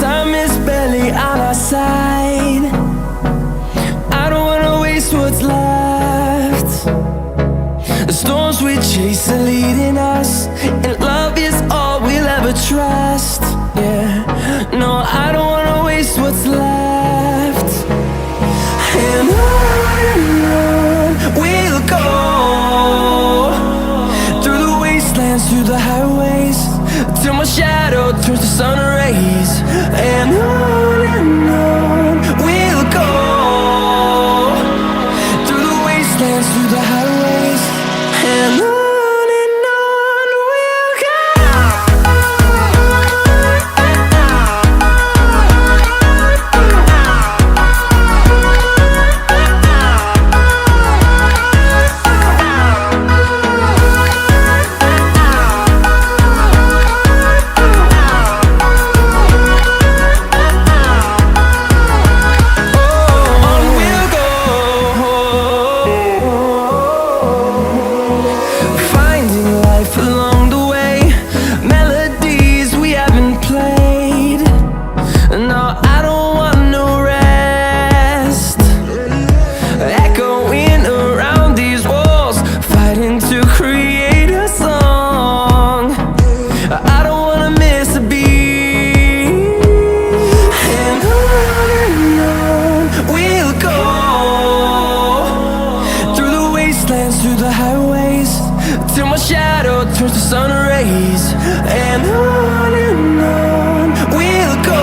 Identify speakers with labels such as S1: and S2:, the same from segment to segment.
S1: Time is barely on our side. I don't wanna waste what's left. The storms we chase are leading us, and love is all we'll ever trust. Yeah, no, I don't wanna waste what's left. And on we'll go, through the wastelands, through the highways, till my shadow turns to sun rays. And on we'll go, through the wastelands, through the highways, and on. Through the highways, till my shadow turns to sun rays. And on we'll go,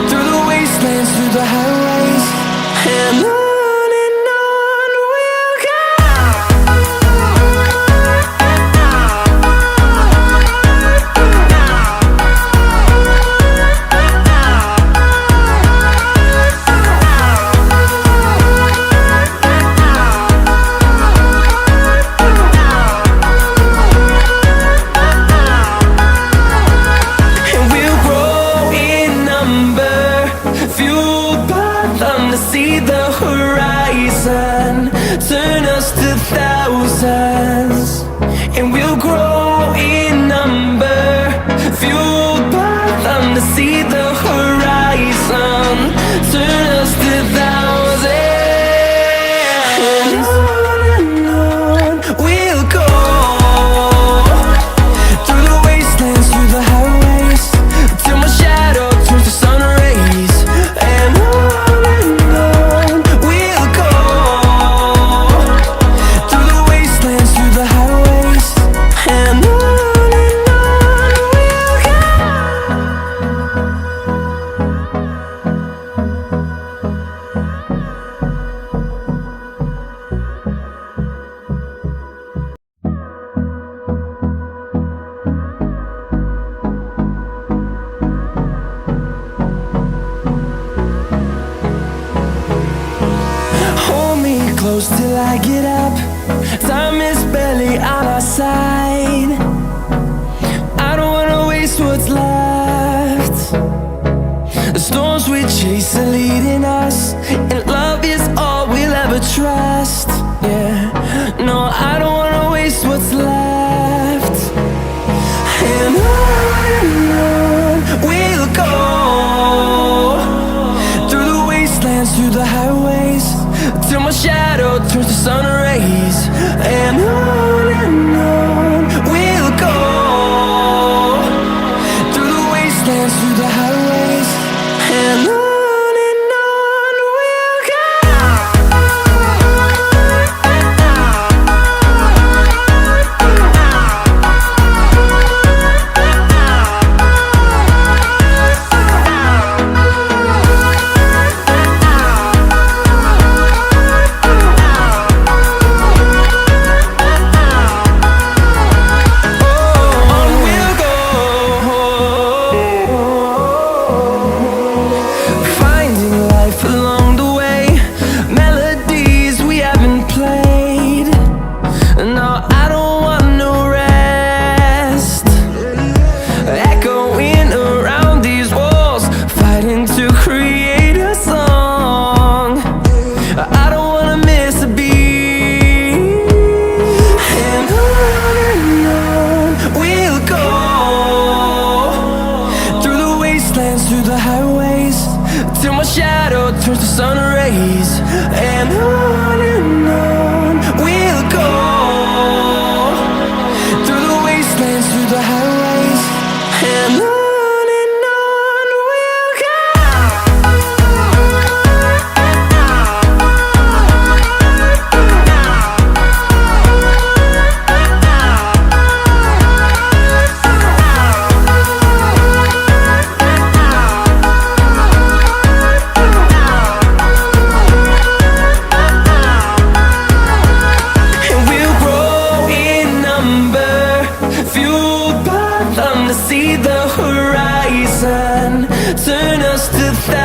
S1: through the wastelands, through the highways, and on. See the horizon turn us to thousands, and we'll grow in number, fueled by them. To see the horizon turn us to thousands, and on we'll go, through the wastelands, through the highways, till my shadow turns to sun rays. And close till I get up. Time is barely on our side. I don't wanna waste what's left. The storms we chase are leading us, and love is all we'll ever trust. Yeah, no, I don't wanna waste what's left. And on we'll go, through the wastelands, through the highways, till my shadow turns to sun rays. And on we'll go, through the wastelands, through the highways, and on. through the highways, till my shadow turns to sun rays. And on we'll go, through the wastelands, through the highways. And on we'll go. See the horizon, turn us to thousands.